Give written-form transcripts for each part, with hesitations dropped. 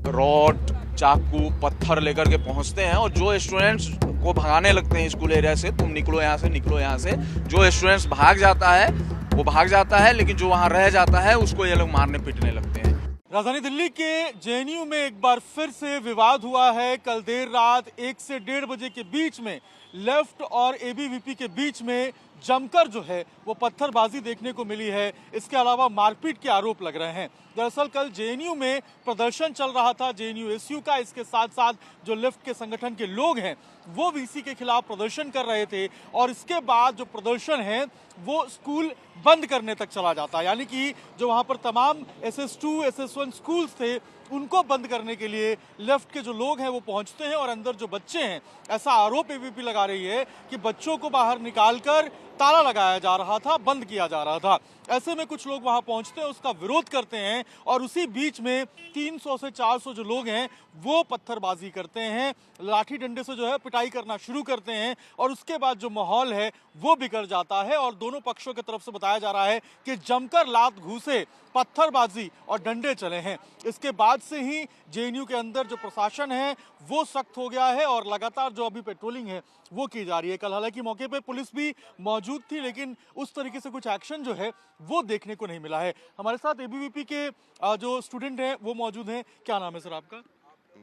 Rod, चाकू, पत्थर लेकर के पहुंचते हैं और जो स्टूडेंट्स को भगाने लगते हैं स्कूल एरिया से, तुम निकलो यहाँ से, निकलो यहाँ से। जो स्टूडेंट्स भाग जाता है वो भाग जाता है, लेकिन जो वहाँ रह जाता है उसको ये लोग मारने पीटने लगते हैं। राजधानी दिल्ली के जेएनयू में एक बार फिर से विवाद हुआ है। कल देर रात 1 से 1:30 बजे के बीच में लेफ्ट और एबीवीपी के बीच में जमकर जो है वो पत्थरबाजी देखने को मिली है। इसके अलावा मारपीट के आरोप लग रहे हैं। दरअसल कल जेएनयू में प्रदर्शन चल रहा था, जेएनयू एसयू का। इसके साथ साथ जो लेफ्ट के संगठन के लोग हैं वो वीसी के खिलाफ प्रदर्शन कर रहे थे और इसके बाद जो प्रदर्शन है वो स्कूल बंद करने तक चला जाता है। यानी कि जो वहां पर तमाम SS2, SS1 स्कूल्स थे उनको बंद करने के लिए लेफ्ट के जो लोग हैं वो पहुंचते हैं और अंदर जो बच्चे हैं, ऐसा आरोप एबीपी लगा रही है कि बच्चों को बाहर निकालकर ताला लगाया जा रहा था, बंद किया जा रहा था। ऐसे में कुछ लोग वहां पहुंचते हैं, उसका विरोध करते हैं और उसी बीच में 300 से 400 जो लोग हैं वो पत्थरबाजी करते हैं, लाठी डंडे से जो है पिटाई करना शुरू करते हैं और उसके बाद जो माहौल है वो बिगड़ जाता है और दोनों पक्षों की तरफ से बताया जा रहा है कि जमकर लात घूसे, पत्थरबाजी और डंडे चले हैं। इसके बाद से ही जेएनयू के अंदर जो प्रशासन है वो सख्त हो गया है और लगातार जो अभी पेट्रोलिंग है वो की जा रही है। कल हालांकि मौके पे पुलिस भी मौजूद थी, लेकिन उस तरीके से कुछ एक्शन जो है वो देखने को नहीं मिला है। हमारे साथ एबीवीपी के जो स्टूडेंट हैं वो मौजूद हैं। क्या नाम है सर आपका?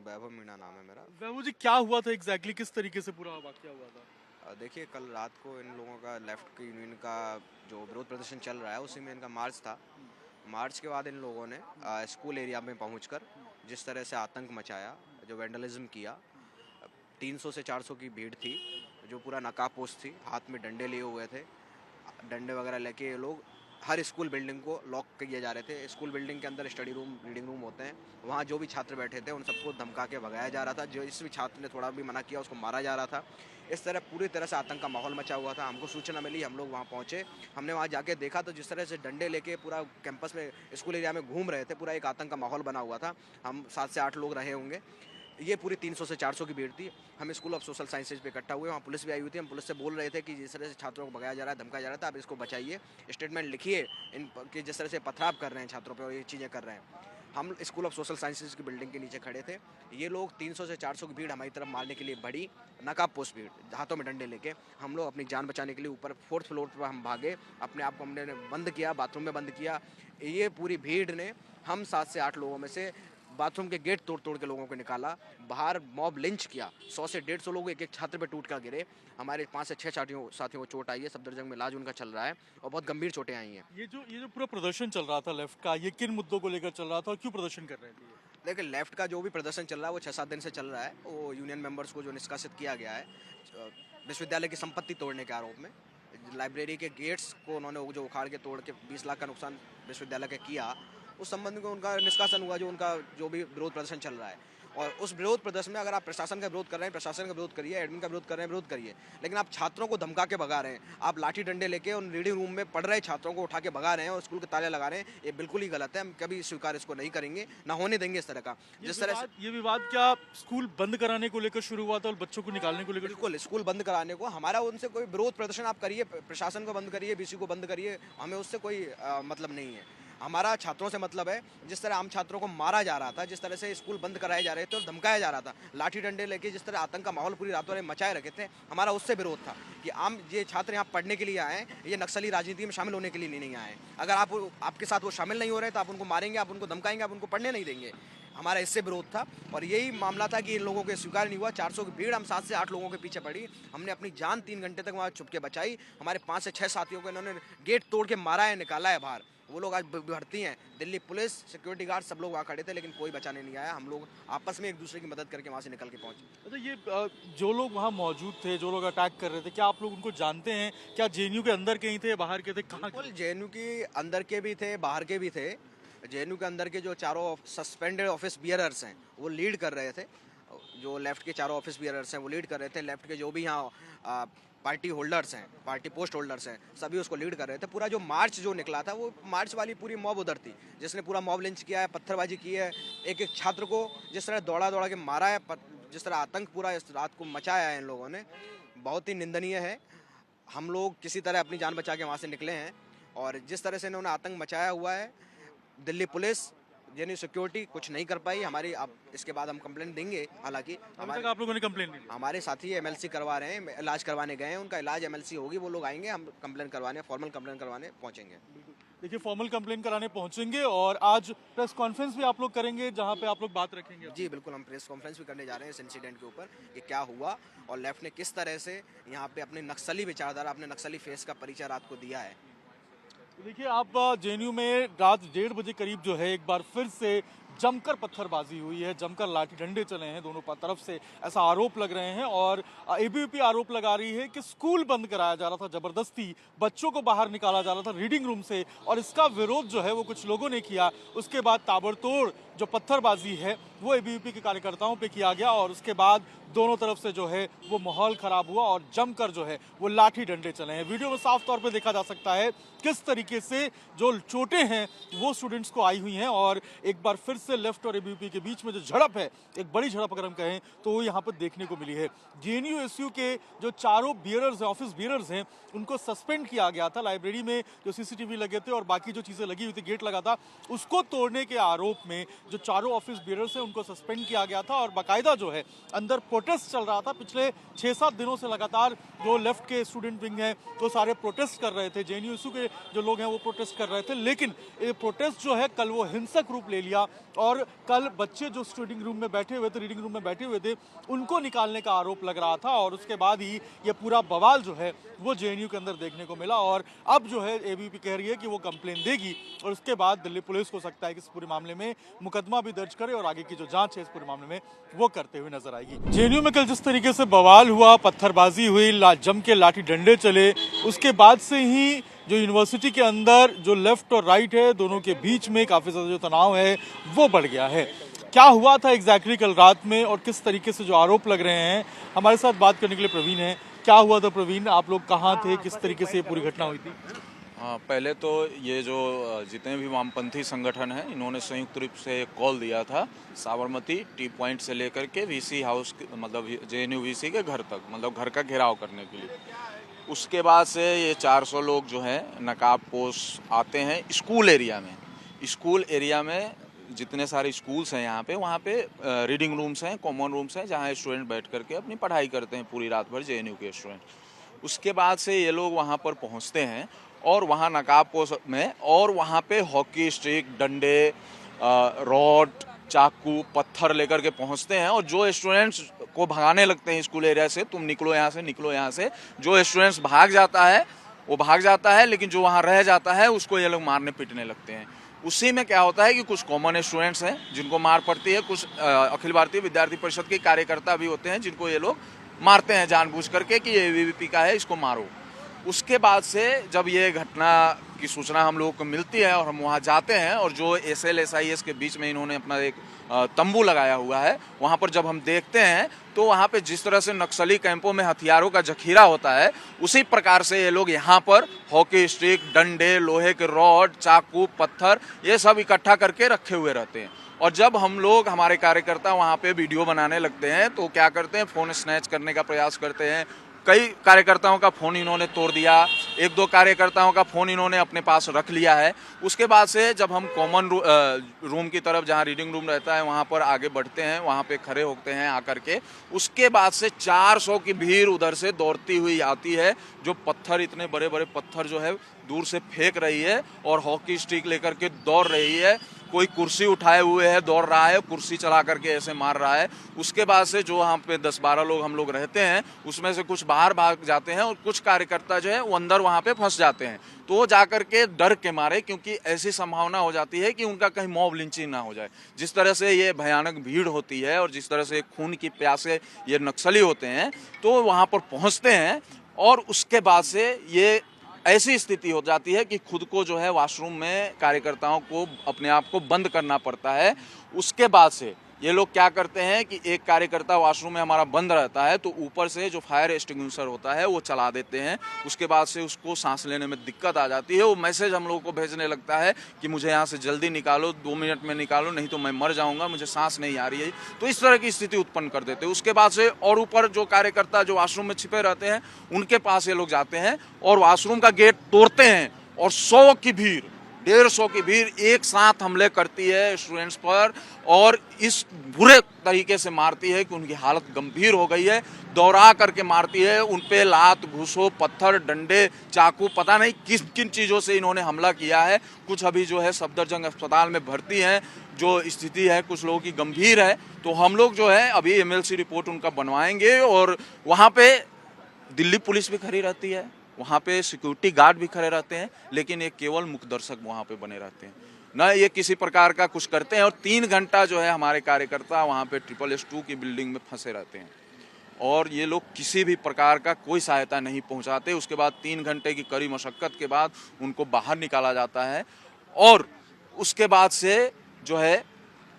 वैभव मीणा नाम है मेरा। वैभव जी, क्या हुआ था एग्जैक्टली, किस तरीके से पूरा वाकया हुआ था? देखिए, कल रात को इन लोगों का लेफ्ट की यूनियन का जो विरोध प्रदर्शन चल रहा है उसी में इनका मार्च था। मार्च के बाद इन लोगों ने स्कूल एरिया में पहुंचकर जिस तरह से आतंक मचाया, जो वैंडलिज्म किया, 300 से 400 की भीड़ थी जो पूरा नकाबपोश थी, हाथ में डंडे लिए हुए थे। डंडे वगैरह लेके ये लोग हर स्कूल बिल्डिंग को लॉक किए जा रहे थे। स्कूल बिल्डिंग के अंदर स्टडी रूम, रीडिंग रूम होते हैं, वहाँ जो भी छात्र बैठे थे उन सबको धमका के भगाया जा रहा था। जो इस भी छात्र ने थोड़ा भी मना किया उसको मारा जा रहा था। इस तरह पूरी तरह से आतंक का माहौल मचा हुआ था। हमको सूचना मिली, हम लोग वहाँ पहुँचे, हमने वहाँ जाके देखा तो जिस तरह से डंडे लेके पूरा कैंपस में, स्कूल एरिया में घूम रहे थे, पूरा एक आतंक का माहौल बना हुआ था। हम 7 से 8 लोग रहे होंगे। ये पूरी 300 से 400 की भीड़ थी। हम स्कूल ऑफ सोशल साइंसेज पे इकट्ठा हुए, वहाँ पुलिस भी आई हुई थी। हम पुलिस से बोल रहे थे कि जिस तरह से छात्रों को भगाया जा रहा है, धमकाया जा रहा था, आप इसको बचाइए, स्टेटमेंट लिखिए इन कि जिस तरह से पथराव कर रहे हैं छात्रों पे और ये चीज़ें कर रहे हैं। हम स्कूल ऑफ सोशल साइंसेज की बिल्डिंग के नीचे खड़े थे। ये लोग 300 से 400 की भीड़ हमारी तरफ मारने के लिए बढ़ी, नकाबपोश भीड़, हाथों में डंडे लेके। हम लोग अपनी जान बचाने के लिए ऊपर 4th फ्लोर पर हम भागे, अपने आप को हमने बंद किया, बाथरूम में बंद किया। ये पूरी भीड़ ने हम 7 से 8 लोगों में से बाथरूम के गेट तोड़ तोड़ के लोगों को निकाला, बाहर मॉब लिंच किया। 100 से 150 लोग एक एक छात्र पे टूट कर गिरे। हमारे 5 से 6 साथियों को चोट आई है, सफदरजंग में इलाज उनका चल रहा है और बहुत गंभीर चोटें आई हैं। ये जो पूरा प्रदर्शन चल रहा था लेफ्ट का, ये किन मुद्दों को लेकर चल रहा था और क्यों प्रदर्शन कर रहे थे? देखिए, लेफ्ट का जो भी प्रदर्शन चल रहा है वो 6-7 दिन से चल रहा है। वो यूनियन मेंबर्स को जो निष्कासित किया गया है विश्वविद्यालय की संपत्ति तोड़ने के आरोप में, लाइब्रेरी के गेट्स को उन्होंने जो उखाड़ के तोड़ के 20 लाख का नुकसान विश्वविद्यालय का किया, उस संबंध में उनका निष्कासन हुआ। जो उनका जो भी विरोध प्रदर्शन चल रहा है, और उस विरोध प्रदर्शन में अगर आप प्रशासन का विरोध कर रहे हैं, प्रशासन का विरोध करिए, एडमिन का विरोध कर रहे हैं, विरोध करिए, लेकिन आप छात्रों को धमका के भगा रहे हैं, आप लाठी डंडे लेके उन रीडिंग रूम में पढ़ रहे छात्रों को उठा के भगा रहे हैं और स्कूल के ताले लगा रहे हैं, ये बिल्कुल ही गलत है। हम कभी स्वीकार इसको नहीं करेंगे, ना होने देंगे इस तरह का। जिस तरह से ये विवाद क्या स्कूल बंद कराने को लेकर शुरू हुआ था और बच्चों को निकालने को लेकर? बिल्कुल, स्कूल बंद कराने को, हमारा उनसे कोई विरोध प्रदर्शन आप करिए, प्रशासन को बंद करिए, बीसी को बंद करिए, हमें उससे कोई मतलब नहीं है। हमारा छात्रों से मतलब है। जिस तरह आम छात्रों को मारा जा रहा था, जिस तरह से स्कूल बंद कराए जा रहे थे और धमकाया जा रहा था, लाठी डंडे लेके जिस तरह आतंक का माहौल पूरी रातों में मचाए रखे थे, हमारा उससे विरोध था कि आम ये छात्र यहाँ पढ़ने के लिए आए हैं, ये नक्सली राजनीति में शामिल होने के लिए नहीं आए हैं। अगर आपके साथ वो शामिल नहीं हो रहे तो आप उनको मारेंगे, आप उनको धमकाएंगे, आप उनको पढ़ने नहीं देंगे। हमारा इससे विरोध था और यही मामला था कि इन लोगों को स्वीकार नहीं हुआ। 400 की भीड़, हम 7 से 8 लोगों के पीछे पड़ी। हमने अपनी जान 3 घंटे तक वहाँ छुप के बचाई। हमारे 5 से 6 साथियों को इन्होंने गेट तोड़ के मारा है, निकाला है बाहर। वो लोग आज भर्ती हैं। दिल्ली पुलिस, सिक्योरिटी गार्ड सब लोग वहाँ खड़े थे, लेकिन कोई बचाने नहीं आया। हम लोग आपस में एक दूसरे की मदद करके वहाँ से निकल के पहुँचे। तो ये जो लोग वहाँ मौजूद थे, जो लोग अटैक कर रहे थे, क्या आप लोग उनको जानते हैं? क्या जेएनयू के अंदर के ही थे, बाहर के थे, कहाँ? जेएनयू के अंदर के भी थे, बाहर के भी थे। जेएनयू के अंदर के जो चारों सस्पेंडेड ऑफिस बियरर्स हैं वो लीड कर रहे थे। जो लेफ्ट के चारों ऑफिस बियरर्स हैं वो लीड कर रहे थे। लेफ्ट के जो भी यहाँ पार्टी होल्डर्स हैं, पार्टी पोस्ट होल्डर्स हैं, सभी उसको लीड कर रहे थे। पूरा जो मार्च जो निकला था, वो मार्च वाली पूरी मॉब उधर थी, जिसने पूरा मॉब लिंच किया है, पत्थरबाजी की है, एक एक छात्र को जिस तरह दौड़ा दौड़ा के मारा है, जिस तरह आतंक पूरा इस रात को मचाया है इन लोगों ने, बहुत ही निंदनीय है। हम लोग किसी तरह अपनी जान बचा के वहाँ से निकले हैं और जिस तरह से इन्होंने आतंक मचाया हुआ है, दिल्ली पुलिस, जेन्यू सिक्योरिटी कुछ नहीं कर पाई हमारी। अब इसके बाद हम कंप्लेंट देंगे। हालांकि अभी तक आप लोगों ने कंप्लेन नहीं दी? हमारे साथी एमएलसी करवा रहे हैं, इलाज करवाने गए हैं, उनका इलाज एमएलसी होगी, वो लोग आएंगे, हम कंप्लेन करवाने, फॉर्मल कंप्लेन करवाने पहुंचेंगे। देखिए, फॉर्मल कंप्लेन कराने पहुंचेंगे और आज प्रेस कॉन्फ्रेंस भी आप लोग करेंगे जहां पे आप लोग बात रखेंगे। जी बिल्कुल, हम प्रेस कॉन्फ्रेंस भी करने जा रहे हैं इस इंसिडेंट के ऊपर कि क्या हुआ और लेफ्ट ने किस तरह से यहाँ पे अपने नक्सली विचारधारा, अपने नक्सली फेस का परिचय रात को दिया है। तो देखिए, आप जेएनयू में रात 1:30 बजे करीब जो है एक बार फिर से जमकर पत्थरबाजी हुई है, जमकर लाठी डंडे चले हैं दोनों तरफ से, ऐसा आरोप लग रहे हैं। और एबीवीपी आरोप लगा रही है कि स्कूल बंद कराया जा रहा था, जबरदस्ती बच्चों को बाहर निकाला जा रहा था रीडिंग रूम से, और इसका विरोध जो है वो कुछ लोगों ने किया। उसके बाद ताबड़तोड़ जो पत्थरबाजी है वो एबीवीपी के कार्यकर्ताओं पे किया गया और उसके बाद दोनों तरफ से जो है वो माहौल खराब हुआ और जमकर जो है वो लाठी डंडे चले हैं। वीडियो में साफ तौर पे देखा जा सकता है किस तरीके से जो चोटें हैं वो स्टूडेंट्स को आई हुई हैं। और एक बार फिर से लेफ्ट और एबीवीपी के बीच में जो झड़प है, एक बड़ी झड़प अगर हम कहें तो वो यहाँ पर देखने को मिली है। जेएनयू एसयू के जो चारों बियरर्स हैं, ऑफिस बियरर्स हैं, उनको सस्पेंड किया गया था। लाइब्रेरी में जो सीसीटीवी लगे थे और बाकी जो चीज़ें लगी हुई थी, गेट लगा था, उसको तोड़ने के आरोप में जो चारों ऑफिस बियरर्स हैं उनको सस्पेंड किया गया था। और बाकायदा जो है अंदर प्रोटेस्ट चल रहा था। पिछले 6-7 दिनों से लगातार जो लेफ्ट के स्टूडेंट विंग हैं वो सारे प्रोटेस्ट कर रहे थे, जेएनयू एसयू के जो लोग हैं वो प्रोटेस्ट कर रहे थे। लेकिन ये प्रोटेस्ट जो है कल वो हिंसक रूप ले लिया और कल बच्चे जो रीडिंग रूम में बैठे हुए थे, रीडिंग रूम में बैठे हुए थे, उनको निकालने का आरोप लग रहा था। और उसके बाद ही ये पूरा बवाल जो है वो जेएनयू के अंदर देखने को मिला। और अब जो है एबीवीपी कह रही है कि वो कंप्लेन देगी और उसके बाद दिल्ली पुलिस हो सकता है कि इस पूरे मामले में मुकदमा भी दर्ज करे और आगे की जो जांच है इस पूरे मामले में वो करते हुए नजर आएगी। जेएनयू में कल जिस तरीके से बवाल हुआ, पत्थरबाजी हुई, जम के लाठी डंडे चले, उसके बाद से ही जो यूनिवर्सिटी के अंदर जो लेफ्ट और राइट है दोनों के बीच में काफी ज्यादा जो तनाव है वो बढ़ गया है। क्या हुआ था एग्जैक्टली कल रात में और किस तरीके से जो आरोप लग रहे हैं, हमारे साथ बात करने के लिए प्रवीण है। क्या हुआ था प्रवीण, आप लोग कहाँ थे, किस तरीके से ये पूरी घटना हुई थी? पहले तो ये जो जितने भी वामपंथी संगठन हैं, इन्होंने संयुक्त रूप से कॉल दिया था साबरमती टी पॉइंट से लेकर के वीसी हाउस, मतलब जेएनयू वीसी के घर तक, मतलब घर का घेराव करने के लिए। उसके बाद से ये 400 लोग जो हैं नकाब पोश आते हैं स्कूल एरिया में। स्कूल एरिया में जितने सारे स्कूल्स हैं यहाँ पे, वहाँ पे रीडिंग रूम्स हैं, कॉमन रूम्स हैं, जहाँ स्टूडेंट बैठ करके अपनी पढ़ाई करते हैं पूरी रात भर, जेएनयू के स्टूडेंट। उसके बाद से ये लोग वहाँ पर पहुँचते हैं और वहाँ नकाब पोश में, और वहाँ पे हॉकी स्टिक, डंडे, रॉड, चाकू, पत्थर लेकर के पहुँचते हैं और जो स्टूडेंट्स को भगाने लगते हैं स्कूल एरिया से, तुम निकलो यहाँ से, निकलो यहाँ से। जो स्टूडेंट्स भाग जाता है वो भाग जाता है, लेकिन जो वहाँ रह जाता है उसको ये लोग मारने पीटने लगते हैं। उसी में क्या होता है कि कुछ कॉमन स्टूडेंट्स हैं जिनको मार पड़ती है, कुछ अखिल भारतीय विद्यार्थी परिषद के कार्यकर्ता भी होते हैं जिनको ये लोग मारते हैं जानबूझ करके कि ये एबीवीपी का है, इसको मारो। उसके बाद से जब ये घटना की सूचना हम लोगों को मिलती है और हम वहाँ जाते हैं, और जो एसएल SIS के बीच में इन्होंने अपना एक तंबू लगाया हुआ है, वहाँ पर जब हम देखते हैं तो वहाँ पे जिस तरह से नक्सली कैंपों में हथियारों का जखीरा होता है, उसी प्रकार से ये लोग यहाँ पर हॉकी स्टिक, डंडे, लोहे के रॉड, चाकू, पत्थर, ये सब इकट्ठा करके रखे हुए रहते हैं। और जब हम लोग, हमारे कार्यकर्ता वहाँ पे वीडियो बनाने लगते हैं तो क्या करते हैं, फ़ोन स्नैच करने का प्रयास करते हैं। कई कार्यकर्ताओं का फ़ोन इन्होंने तोड़ दिया, 1-2 कार्यकर्ताओं का फ़ोन इन्होंने अपने पास रख लिया है। उसके बाद से जब हम कॉमन रूम की तरफ, जहाँ रीडिंग रूम रहता है, वहाँ पर आगे बढ़ते हैं, वहाँ पे खड़े होते हैं आकर के। उसके बाद से 400 की भीड़ उधर से दौड़ती हुई आती है, जो पत्थर, इतने बड़े बड़े पत्थर जो है दूर से फेंक रही है और हॉकी स्टिक लेकर के दौड़ रही है। कोई कुर्सी उठाए हुए है, दौड़ रहा है, कुर्सी चला करके ऐसे मार रहा है। उसके बाद से जो वहाँ पे 10-12 लोग हम लोग रहते हैं, उसमें से कुछ बाहर भाग जाते हैं और कुछ कार्यकर्ता जो है वो अंदर वहाँ पे फंस जाते हैं। तो वो जा करके डर के मारे, क्योंकि ऐसी संभावना हो जाती है कि उनका कहीं मॉब लिंचिंग ना हो जाए। जिस तरह से ये भयानक भीड़ होती है और जिस तरह से खून की प्यासे ये नक्सली होते हैं, तो वहाँ पर पहुँचते हैं और उसके बाद से ये ऐसी स्थिति हो जाती है कि खुद को जो है वॉशरूम में कार्यकर्ताओं को अपने आप को बंद करना पड़ता है। उसके बाद से ये लोग क्या करते हैं कि एक कार्यकर्ता वॉशरूम में हमारा बंद रहता है तो ऊपर से जो फायर एक्सटिंग्विशर होता है वो चला देते हैं। उसके बाद से उसको सांस लेने में दिक्कत आ जाती है। वो मैसेज हम लोगों को भेजने लगता है कि मुझे यहाँ से जल्दी निकालो, 2 मिनट में निकालो, नहीं तो मैं मर जाऊँगा, मुझे सांस नहीं आ रही है। तो इस तरह की स्थिति उत्पन्न कर देते हैं। उसके बाद से और ऊपर जो कार्यकर्ता जो वॉशरूम में छिपे रहते हैं, उनके पास ये लोग जाते हैं और वॉशरूम का गेट तोड़ते हैं और 100 की भीड़, 150 की भीड़ एक साथ हमले करती है स्टूडेंट्स पर और इस बुरे तरीके से मारती है कि उनकी हालत गंभीर हो गई है। दौड़ा करके मारती है, उन पे लात घूसो, पत्थर, डंडे, चाकू, पता नहीं किस किन चीज़ों से इन्होंने हमला किया है। कुछ अभी जो है सफदरजंग अस्पताल में भर्ती हैं, जो स्थिति है कुछ लोगों की गंभीर है। तो हम लोग जो है अभी एमएलसी रिपोर्ट उनका बनवाएंगे और वहाँ पे दिल्ली पुलिस भी खड़ी रहती है, वहाँ पे सिक्योरिटी गार्ड भी खड़े रहते हैं, लेकिन ये केवल मुख्य दर्शक वहाँ पे बने रहते हैं, न ये किसी प्रकार का कुछ करते हैं। और 3 घंटा जो है हमारे कार्यकर्ता वहाँ पे SSS2 की बिल्डिंग में फंसे रहते हैं और ये लोग किसी भी प्रकार का कोई सहायता नहीं पहुँचाते। उसके बाद 3 घंटे की कड़ी मशक्क़त के बाद उनको बाहर निकाला जाता है और उसके बाद से जो है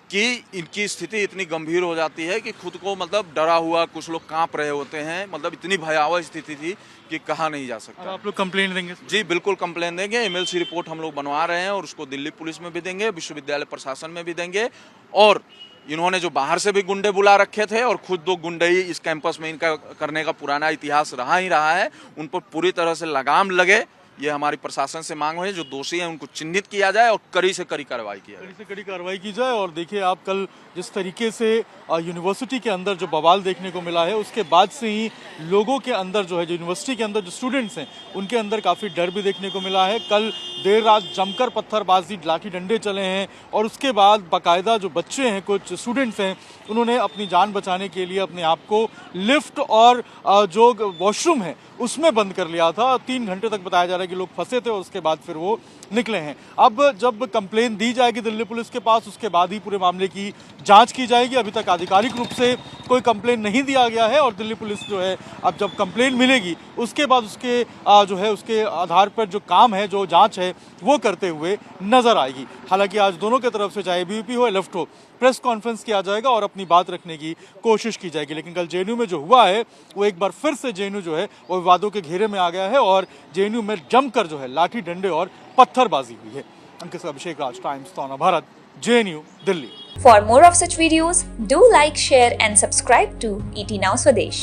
कि इनकी स्थिति इतनी गंभीर हो जाती है कि खुद को मतलब डरा हुआ कुछ लोग कांप रहे होते हैं। मतलब इतनी भयावह स्थिति थी कि कहा नहीं जा सकता। आप लोग कंप्लेंट देंगे? जी बिल्कुल कंप्लेन देंगे, एमएलसी रिपोर्ट हम लोग बनवा रहे हैं और उसको दिल्ली पुलिस में भी देंगे, विश्वविद्यालय प्रशासन में भी देंगे। और इन्होंने जो बाहर से भी गुंडे बुला रखे थे और खुद 2 गुंडे ही इस कैंपस में इनका करने का पुराना इतिहास रहा ही रहा है, उन पर पूरी तरह से लगाम लगे। ये हमारी प्रशासन से मांग है, जो दोषी हैं उनको चिन्हित किया जाए और कड़ी से कड़ी कार्रवाई किया जाए। कड़ी से कड़ी कार्रवाई की जाए। और देखिए आप कल जिस तरीके से यूनिवर्सिटी के अंदर जो बवाल देखने को मिला है, उसके बाद से ही लोगों के अंदर जो है, जो यूनिवर्सिटी के अंदर जो स्टूडेंट्स हैं उनके अंदर काफ़ी डर भी देखने को मिला है। कल देर रात जमकर पत्थरबाजी, लाठी डंडे चले हैं और उसके बाद बाकायदा जो बच्चे हैं, कुछ स्टूडेंट्स हैं, उन्होंने अपनी जान बचाने के लिए अपने आप को लिफ्ट और जो वॉशरूम है उसमें बंद कर लिया था। 3 घंटे तक बताया जा रहा है कि लोग फंसे थे और उसके बाद फिर वो निकले हैं। अब जब कंप्लेन दी जाएगी दिल्ली पुलिस के पास, उसके बाद ही पूरे मामले की जांच की जाएगी। अभी तक आधिकारिक रूप से कोई कंप्लेन नहीं दिया गया है और दिल्ली पुलिस जो है अब जब कंप्लेन मिलेगी उसके बाद उसके जो है उसके आधार पर जो काम है, जो जांच है, वो करते हुए नजर आएगी। हालांकि आज दोनों की तरफ से, चाहे एबीवीपी हो या लेफ्ट हो, प्रेस कॉन्फ्रेंस किया जाएगा और अपनी बात रखने की कोशिश की जाएगी। लेकिन कल जेएनयू में जो हुआ है वो एक बार फिर से जेएनयू जो है वो विवादों के घेरे में आ गया है और जेएनयू में जमकर जो है लाठी डंडे और पत्थरबाजी हुई है। अंकित अभिषेक राज, टाइम्स ताना Bharat, JNU, Delhi. For more of such videos, do like, share and subscribe to ET Now Swadesh.